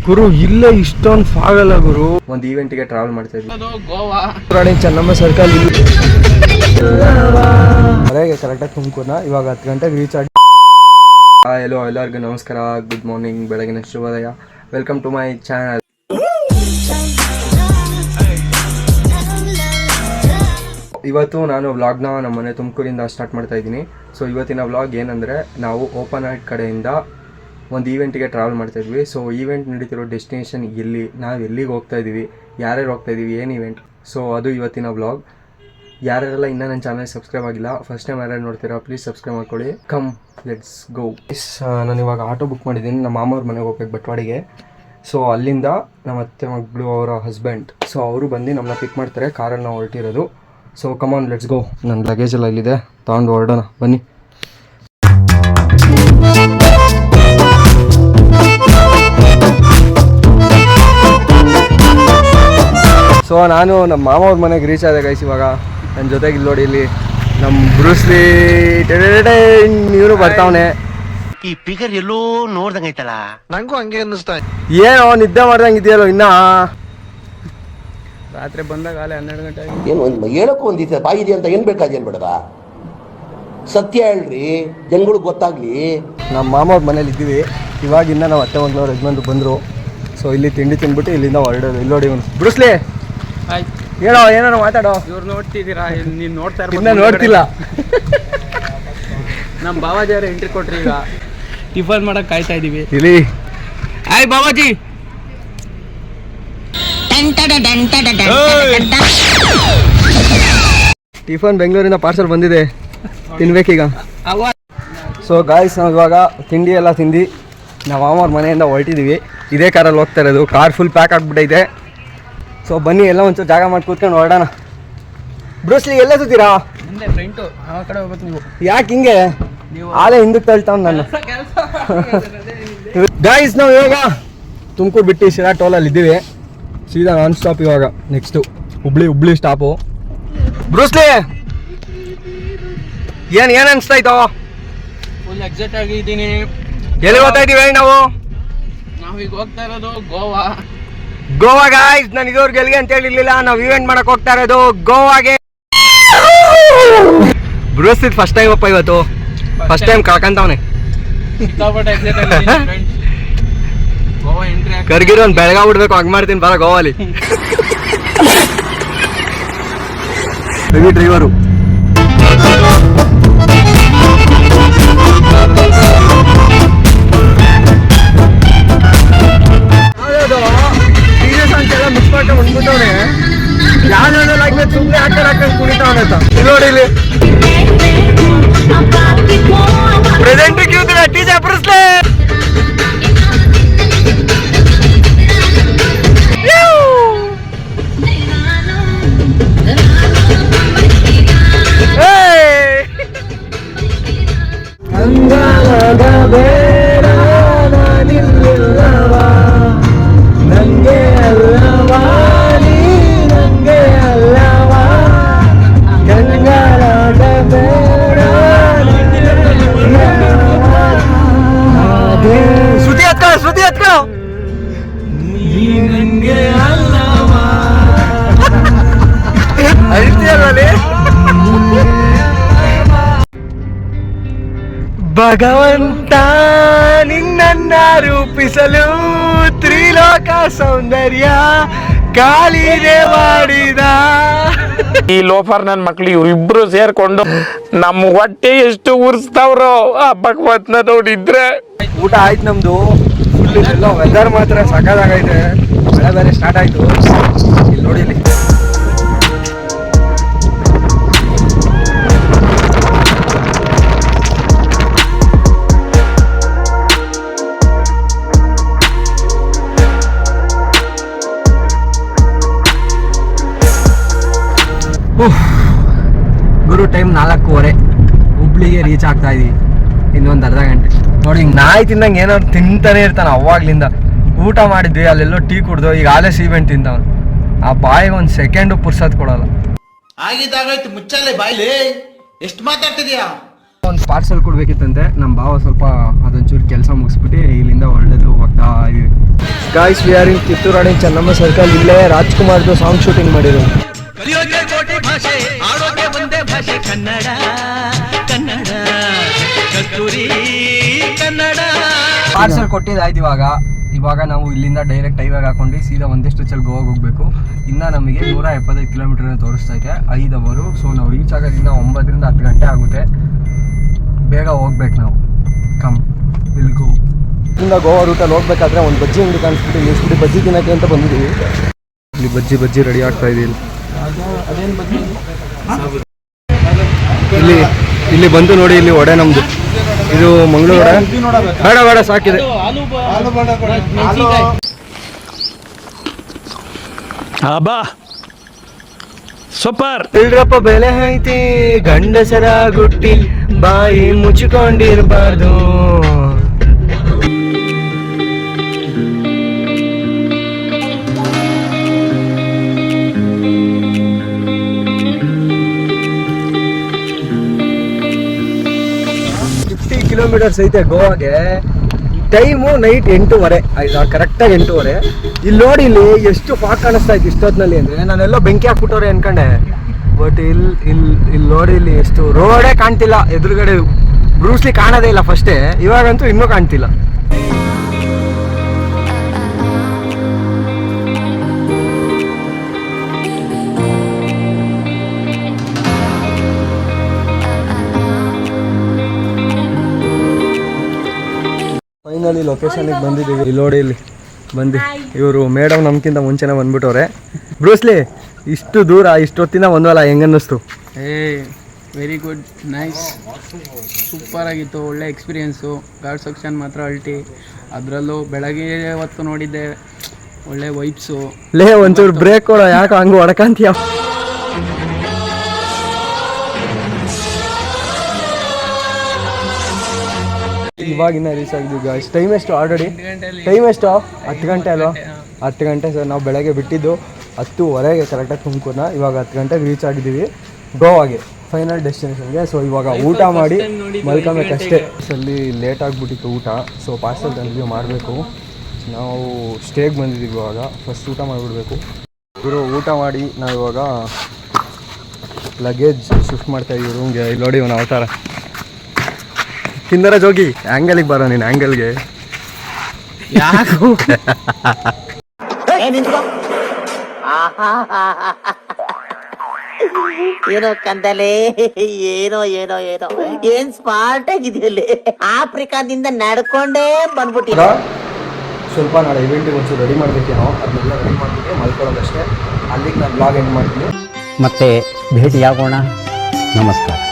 ಗುರು ಇಲ್ಲೇ ಇಷ್ಟೊಂದು ಫಾಗಲ್ಲ ಗುರು. ಒಂದು ಈವೆಂಟ್ಗೆ ಟ್ರಾವೆಲ್ ಮಾಡ್ತಾ ಇದ್ವಿ. ಗೋವಾ ರಾಣಿ ಚೆನ್ನಮ್ಮ ಸರ್ಕಲ್ ಅದೇ ಕರೆಕ್ಟಾಗಿ ತುಮಕೂರ್ನ ಇವಾಗ 10 ಗಂಟೆಗೆ ರೀಚ್ ಆಗಿ. ಹಲೋ ಎಲ್ಲರಿಗೂ ನಮಸ್ಕಾರ, ಗುಡ್ ಮಾರ್ನಿಂಗ್, ಬೆಳಗಿನ ಶುಭೋದಯ. Welcome to my channel. ಇವತ್ತು ನಾನು ವ್ಲಾಗ್ನ ನಮ್ಮ ಮನೆ ತುಮಕೂರಿಂದ ಸ್ಟಾರ್ಟ್ ಮಾಡ್ತಾ ಇದ್ದೀನಿ. ಸೊ ಇವತ್ತಿನ ವ್ಲಾಗ್ ಏನಂದರೆ, ನಾವು ಓಪನ್ ಹಾರ್ಟ್ ಕಡೆಯಿಂದ ಒಂದು ಈವೆಂಟಿಗೆ ಟ್ರಾವೆಲ್ ಮಾಡ್ತಾ ಇದ್ವಿ. ಸೊ ಈವೆಂಟ್ ನಡೀತಿರೋ ಡೆಸ್ಟಿನೇಷನ್ ಎಲ್ಲಿ, ನಾವು ಎಲ್ಲಿಗೆ ಹೋಗ್ತಾ ಇದ್ದೀವಿ, ಯಾರ್ಯಾರು ಹೋಗ್ತಾ ಇದ್ದೀವಿ, ಏನು ಈವೆಂಟ್, ಸೊ ಅದು ಇವತ್ತಿನ ವ್ಲಾಗ್. ಯಾರ್ಯಾರೆಲ್ಲ ಇನ್ನೂ ನನ್ನ ಚಾನಲ್ ಸಬ್ಸ್ಕ್ರೈಬ್ ಆಗಿಲ್ಲ, ಫಸ್ಟ್ ಟೈಮ್ ಯಾರ್ಯಾರು ನೋಡ್ತೀರಾ ಪ್ಲೀಸ್ ಸಬ್ಸ್ಕ್ರೈಬ್ ಮಾಡ್ಕೊಳ್ಳಿ. Come let's go. ನಾನು ಇವಾಗ ಆಟೋ ಬುಕ್ ಮಾಡಿದ್ದೀನಿ, ನಮ್ಮ ಮಾಮವ್ರ ಮನೆಗೆ ಹೋಗ್ಬೇಕು ಬಟ್ವಾಡಿಗೆ. ಸೊ ಅಲ್ಲಿಂದ ನಮ್ಮ ಅತ್ತೆ ಮಗಳು ಅವರ ಹಸ್ಬೆಂಡ್, ಸೊ ಅವರು ಬಂದು ನಮ್ಮನ್ನ ಪಿಕ್ ಮಾಡ್ತಾರೆ. ಕಾರಲ್ಲಿ ನಾವು ಹೊರಟಿರೋದು. So come on let's go. ನನ್ನ ಲಗೇಜ್ ಎಲ್ಲ ಇಲ್ಲಿದೆ, ತಗೊಂಡು ಹೊರಡೋಣ ಬನ್ನಿ. ಸೊ ನಾನು ನಮ್ಮ ಮಾಮವ್ರ ಮನೆಗೆ ರೀಚ್ ಆದೆ ಗೈಸ್. ಇವಾಗ ನನ್ನ ಜೊತೆಗೆ ಇಲ್ಲಿ ನೋಡಿ, ಇಲ್ಲಿ ನಮ್ಮ ಬ್ರೂಸ್ಲಿ ಇವನು ಬರ್ತಾವನೆ. ಈ ಪಿಗರ್ ಎಲ್ಲೋ ನೋಡ್ದಂಗೈತಲ್ಲ, ನಂಗೂ ಹಂಗೆ ಅನ್ನಿಸ್ತಾ. ಏನೋ ನಿದ್ದೆ ಮಾಡ್ದಂಗೆ ಇದೆಯಲ್ಲೋ ಇನ್ನ. ರಾತ್ರಿ ಬಂದಾಗ 12 ಗಂಟೆ ಏನು ಹೇಳಕ್ಕೂ ಒಂದಿದೆ ಬಾಯಿ ಇದೆ ಅಂತ ಏನು ಬೇಕಾದೇನು ಬೇಡದ, ಸತ್ಯ ಹೇಳ್ರಿ ಜನಗಳಿಗೆ ಗೊತ್ತಾಗ್ಲಿ. ನಮ್ಮ ಮಾಮವ್ರ ಮನೇಲಿ ಇದ್ದೀವಿ ಇವಾಗ. ಇನ್ನು ನಮ್ಮ ಅತ್ತೆ ಮಗಳವ್ರ ಯಜಮಾನ್ರು ಬಂದರು. ಸೊ ಇಲ್ಲಿ ತಿಂಡಿ ತಿಂದ್ಬಿಟ್ಟು ಇಲ್ಲಿಂದ ಹೊರಡೋದು. ಇಲ್ಲಿ ನೋಡಿ ಇವನು ಬ್ರೂಸ್ಲಿ, ಹೇಳೋ ಏನಾರು ಮಾತಾಡೋ. ಇವ್ರು ನೋಡ್ತಿದ್ದೀರಾ, ನೀನು ನೋಡ್ತಾ ಇನ್ನ ನೋಡ್ತಿಲ್ಲ. ನಮ್ಮ ಬಾವಾಜಿ ಅವರ ಎಂಟ್ರಿ ಕೊಟ್ರಿ, ಈಗ ಟಿಫನ್ ಮಾಡಕ್ ಕಾಯ್ತಾ ಇದೀವಿ. ಇಲ್ಲಿ ಹಾಯ್ ಬಾವಾಜಿ. ಟಿಫನ್ ಬೆಂಗಳೂರಿಂದ ಪಾರ್ಸಲ್ ಬಂದಿದೆ, ತಿನ್ಬೇಕೀಗ. ಸೊ ಗಾಯ್ಸ್, ನಾವು ಇವಾಗ ತಿಂಡಿ ಎಲ್ಲ ತಿಂದು ನಾವು ಮಾಮವ್ರ ಮನೆಯಿಂದ ಹೊರಟಿದ್ದೀವಿ. ಇದೇ ಕಾರಲ್ಲಿ ಹೋಗ್ತಾ ಇರೋದು. ಕಾರ್ ಫುಲ್ ಪ್ಯಾಕ್ ಆಗಿಬಿಟ್ಟೈತೆ. ಸೊ ಬನ್ನಿ ಎಲ್ಲ ಒಂಚೂರು ಜಾಗ ಮಾಡಿ ಕೂತ್ಕೊಂಡು ಹೊರಡೋಣ. ಬ್ರೂಸ್ಲಿ ಎಲ್ಲ ಸುತ್ತೀರಾ? ಫ್ರೆಂಟು ಆ ಕಡೆ ಹೋಗ್ಬೇಕು ನೀವು. ಯಾಕೆ ಹಿಂಗೆ ಆಲೇ ಹಿಂದಕ್ಕೆ ತಳ್ತಾವ್ ನಾನು. ಗಾಯ್ಸ್, ನಾವು ಇವಾಗ ತುಮಕೂರು ಬಿಟ್ಟು ಶಿರಾ ಟೋಲಲ್ಲಿ ಇದ್ದೀವಿ. ಸೀದಾ ನಾನ್ ಸ್ಟಾಪ್ ಇವಾಗ. Next Hubli stop. ಬ್ರೂಸ್ಲಿ ಏನು ಅನಿಸ್ತಾಯ್ತು? ಫುಲ್ ಎಕ್ಸೈಟ್ ಆಗಿದ್ದೀನಿ. ಎಲ್ಲಿ ಹೋಗ್ತಾ ಇದ್ದೀವಿ ನಾವು? ನಾವೀಗ ಹೋಗ್ತಾ ಇರೋದು ಗೋವಾ. ಗೋವಾ ಗಾಯ್ಸ್. ನಾನು ಇದುವರೆಗೆ ಎಲ್ಲಿಗೆ ಅಂತ ಹೇಳಿರ್ಲಿಲ್ಲ. ನಾವು ಈವೆಂಟ್ ಮಾಡಕ್ ಹೋಗ್ತಾ ಇರೋದು ಗೋವಾಗೆ. ಬ್ರೂಸ್ಲಿ ಫಸ್ಟ್ ಟೈಮ್ ಅಪ್ಪ ಇವತ್ತು. ಫಸ್ಟ್ ಟೈಮ್ ಕಳ್ಕಂತವನೆ. ಸಿಕ್ಕಾಪಟ್ಟೆ ಎಕ್ಸೈಟ್ ಆಗಿದ್ದೀನಿ ಫ್ರೆಂಡ್ಸ್. ಗೋವಾ ಎಂಟ್ರಿ ಕರ್ಗಿರೋ ಒಂದು ಬೆಳಗಾವ್ ಬಿಡ್ಬೇಕು, ಹಂಗೆ ಮಾಡ್ತೀನಿ ಬರ ಗೋವಾಲಿ. Heavy driver. ಅಂತೆಲ್ಲ ಮಿಕ್ಸ್ ಮಾಡ್ಕೊಂಡು ಬಂದ್ಬಿಟ್ಟವನೆ. ಯಾವ್ದಾದ್ರು ಆಗ್ಬೇಕು ಸುಮ್ಮನೆ ಹಾಕೊಂಡು ಕುಣಿತಾವನೆ ಅಂತ. ನೋಡಿ ಇಲ್ಲಿ ಪ್ರೆಸೆಂಟ್ ಕ್ಯೂತಿಲ್ಲ ಟೀಚರ್ ಬ್ರೂಸ್ಲಿ. ಶ್ರುತಿ ಹತ್ಕೋ. ಭಗವಂತ ನಿನ್ನನ್ನ ರೂಪಿಸಲು ತ್ರಿಲೋಕ ಸೌಂದರ್ಯ ಕಾಲಿದೆ ಮಾಡಿದ. ಈ ಲೋಫರ್ ನನ್ನ ಮಕ್ಳು ಇವ್ರಿಬ್ರು ಸೇರ್ಕೊಂಡು ನಮ್ಮ ಹೊಟ್ಟೆ ಎಷ್ಟು ಉರ್ಸ್ತಾವ್ರೋ ಆ ಭಗವಂತನ ನೋಡಿದ್ರೆ. ಊಟ ಆಯ್ತು ನಮ್ದು. ಫುಲ್ ಇಲ್ಲೆಲ್ಲ ವೆದರ್ ಮಾತ್ರ ಸಖತ್ತಾಗೈತೆ. ಮಳೆ ಬೇರೆ ಸ್ಟಾರ್ಟ್ ಆಯ್ತು. ಇಲ್ಲಿ ನೋಡಿ, ಇಲ್ಲಿ ಗುರು ಟೈಮ್ 4:15. ಹುಬ್ಳಿಗೆ ರೀಚ್ ಆಗ್ತಾ ಇದೀವಿ. ಇನ್ನೊಂದು ಅರ್ಧ ಗಂಟೆ. ನೋಡಿ, ಹಿಂಗೆ ನಾಯಿ ತಿಂದಂಗೆ ಏನಾದ್ರು ತಿಂತಾನೆ ಇರ್ತಾನೆ ಅವಾಗ್ಲಿಂದ. ಊಟ ಮಾಡಿದ್ವಿ, ಅಲ್ಲೆಲ್ಲೋ ಟೀ ಕುಡ್ದು, ಈಗ ಆಲೇ ಸೀಮೆಂಟ್ ತಿಂತವನು. ಆ ಬಾಯಿಗೆ ಒಂದು ಸೆಕೆಂಡು ಪುರ್ಸತ್ ಕೊಡಲ್ಲ. ಆಗಿದ್ದಾಗಾಯ್ತು, ಮುಚ್ಚಲ್ಲೇ ಬಾಯ್ಲಿ. ಎಷ್ಟು ಮಾತಾಡ್ತಿದ್ಯಾ? ಒಂದು ಪಾರ್ಸಲ್ ಕೊಡ್ಬೇಕಿತ್ತಂತೆ. ನಮ್ಮ ಭಾವ ಸ್ವಲ್ಪ ಅದೊಂಚೂರು ಕೆಲಸ ಮುಗಿಸ್ಬಿಟ್ಟು ಇಲ್ಲಿಂದ ಹೊರಡೋದು ಹೋಗ್ತಾ ಇದೀವಿ. Guys we are in Kittur Rani Chennamma circle. ಇಲ್ಲೇ ರಾಜ್ಕುಮಾರ್ದು ಸಾಂಗ್ ಶೂಟಿಂಗ್ ಮಾಡಿದ್ರು. ಪಾರ್ಸಲ್ ಕೊಟ್ಟಿದ್ದಾಯ್ತು. ಇವಾಗ ನಾವು ಇಲ್ಲಿಂದ ಡೈರೆಕ್ಟ್ ಹೈವೇಗೆ ಹಾಕೊಂಡು ಸೀದಾ ಒಂದೇ ಸ್ಟ್ರೆಚಲ್ಲಿ ಗೋವಾಗೆ ಹೋಗಬೇಕು. ಇನ್ನು ನಮಗೆ 175 ಕಿಲೋಮೀಟರ್ ತೋರಿಸ್ತಾ ಇದೆ 5 ಅವರು. ಸೊ ನಾವು ರೀಚ್ ಆಗೋದ್ರಿಂದ 9 ರಿಂದ 10 ಗಂಟೆ ಆಗುತ್ತೆ. ಬೇಗ ಹೋಗ್ಬೇಕು ನಾವು. Come will go. ಇಲ್ಲಿಂದ ಗೋವಾ ರೂಟಲ್ಲಿ ಹೋಗ್ಬೇಕಾದ್ರೆ ಒಂದು ಬಜ್ಜಿ ಅಂಗಡಿ ಕಾಣಿಸ್ಬಿಟ್ಟು ನಿಲ್ಸ್ಬಿಟ್ಟು ಬಜ್ಜಿ ತಿನ್ನೋಕ್ಕೆ ಅಂತ ಬಂದಿದ್ದೀವಿ. ಇಲ್ಲಿ ಬಜ್ಜಿ ರೆಡಿ ಆಗ್ತಾ ಇದೆ. ಇಲ್ಲಿ ಬಂದು ನೋಡಿ, ಇಲ್ಲಿ ವಡೆ ನಮ್ಮದು. ಇದು ಮಂಗಳೂರು ವಡೆ. ಬೇಡ ಸಾಕಿದೆ. ಬಾ ಸೂಪರ್. ಇಲ್ರಪ್ಪ ಬೆಲೆ ಐತಿ ಗಂಡಸರ ಗುಟ್ಟಿ, ಬಾಯಿ ಮುಚ್ಚಿಕೊಂಡಿರ್ಬಾರ್ದು. ಕಿಲೋಮೀಟರ್ಸ್ ಐತೆ ಗೋವಾಗೆ. ಟೈಮು ನೈಟ್ 8:30 ಆಯ್ತಾ, ಕರೆಕ್ಟಾಗಿ 8:30. ಇಲ್ಲಿ ನೋಡಿ, ಇಲ್ಲಿ ಎಷ್ಟು ಫಾಗ್ ಕಾಣಿಸ್ತಾ ಇತ್ತು ಇಷ್ಟೊತ್ತಿನಲ್ಲಿ ಅಂದರೆ ನಾನೆಲ್ಲೋ ಬೆಂಕಿ ಹಾಕ್ಬಿಟ್ಟವ್ರೆ ಅನ್ಕೊಂಡೆ. ಬಟ್ ಇಲ್ಲಿ ನೋಡಿ, ಇಲ್ಲಿ ಎಷ್ಟು ರೋಡೇ ಕಾಣ್ತಿಲ್ಲ. ಎದುರುಗಡೆ ಬ್ರೂಸ್ಲಿ ಕಾಣೋದೇ ಇಲ್ಲ ಫಸ್ಟೇ, ಇವಾಗಂತೂ ಇನ್ನೂ ಕಾಣ್ತಿಲ್ಲ. ಫೈನಲಿ ಲೊಕೇಶನ್ಗೆ ಬಂದಿದ್ದೀವಿ. ಇಲ್ಲಿ ನೋಡಿ, ಇಲ್ಲಿ ಬಂದು ಇವರು ಮೇಡಮ್ ನಮ್ಗಿಂತ ಮುಂಚೆನೇ ಬಂದ್ಬಿಟ್ಟವ್ರೆ. ಬ್ರೂಸ್ಲಿ, ಇಷ್ಟು ದೂರ ಇಷ್ಟೊತ್ತಿನ ಒಂದಲ್ಲ, ಹೆಂಗನ್ನಿಸ್ತು? ವೆರಿ ಗುಡ್, ನೈಸ್, ಸೂಪರ್ ಆಗಿತ್ತು. ಒಳ್ಳೆ ಎಕ್ಸ್ಪೀರಿಯೆನ್ಸು. ಗಾರ್ಡ್ ಸೆಕ್ಷನ್ ಮಾತ್ರ ಅಲ್ಟಿ. ಅದರಲ್ಲೂ ಬೆಳಗ್ಗೆ ಹೊತ್ತು ನೋಡಿದ್ದೆ, ಒಳ್ಳೆ ವೈಬ್ಸು. ಒಂಚೂರು ಬ್ರೇಕ್ ಕೊಡೋ, ಯಾಕೆ ಹಂಗೆ ಹೊಡ್ಕಂತೀಯ? ಇವಾಗಿನ್ನ ರೀಚ್ ಆಗಿದ್ದೀವಿ ಗಾಯ್ಸ್. ಟೈಮ್ ಎಷ್ಟು ಆಲ್ರೆಡಿ? ಟೈಮ್ ಎಷ್ಟು? 10 ಗಂಟೆ ಅಲ್ವಾ? 10 ಗಂಟೆ ಸರ್. ನಾವು ಬೆಳಗ್ಗೆ ಬಿಟ್ಟಿದ್ದು 10:30ಗೆ ಕರೆಕ್ಟಾಗಿ ತುಮಕೂರನ್ನ. ಇವಾಗ 10 ಗಂಟೆಗೆ ರೀಚ್ ಆಗಿದ್ದೀವಿ ಗೋವಾಗೆ, ಫೈನಲ್ ಡೆಸ್ಟಿನೇಷನ್ಗೆ. ಸೊ ಇವಾಗ ಊಟ ಮಾಡಿ ಮಲ್ಕೊಬೇಕಷ್ಟೇ. ಅಲ್ಲಿ ಲೇಟ್ ಆಗಿಬಿಟ್ಟಿತ್ತು ಊಟ. ಸೊ ಪಾರ್ಸಲ್ ತಂದಿದ್ದೀವಿ, ಮಾಡಬೇಕು. ನಾವು ಸ್ಟೇಗೆ ಬಂದಿದ್ದೀವಿ. ಇವಾಗ ಫಸ್ಟ್ ಊಟ ಮಾಡಿಬಿಡ್ಬೇಕು. ಇವರು ಊಟ ಮಾಡಿ ನಾವು ಇವಾಗ ಲಗೇಜ್ ಶಿಫ್ಟ್ ಮಾಡ್ತಾಯಿದ್ದೀವಿ ರೂಮ್ಗೆ. ಇಲ್ಲಿ ನೋಡಿ ಇವನು ಅವತಾರ. ಕಿಂದರ ಜೋಗಿ, ಆ್ಯಂಗಲಿಗೆ ಬರೋ ನೀನು, ಆ್ಯಂಗಲ್ಗೆ ಯಾಕೋ ಏನೋ ಕಂದಲೆ, ಏನೋ ಏನೋ ಏನೋ ಏನ್ ಸ್ಮಾರ್ಟ್ ಆಗಿದೆಯಲ್ಲಿ. ಆಫ್ರಿಕಾದಿಂದ ನಡ್ಕೊಂಡೇ ಬಂದ್ಬಿಟ್ಟಿರ. ಸ್ವಲ್ಪ ನಾಳೆ ಇವೆಂಟಿಗೆ ಒಂಚೂರು ರೆಡಿ ಮಾಡಬೇಕೇನೋ, ಅದನ್ನೆಲ್ಲ ರೆಡಿ ಮಾಡಿಬಿಟ್ಟು ಮಲ್ಕೊಳ್ಳೋದಷ್ಟೇ. ಅಲ್ಲಿಗೆ ನಾನು ಬ್ಲಾಗ್ ಎಂಡ್ ಮಾಡ್ತೀನಿ. ಮತ್ತೆ ಭೇಟಿಯಾಗೋಣ. ನಮಸ್ಕಾರ.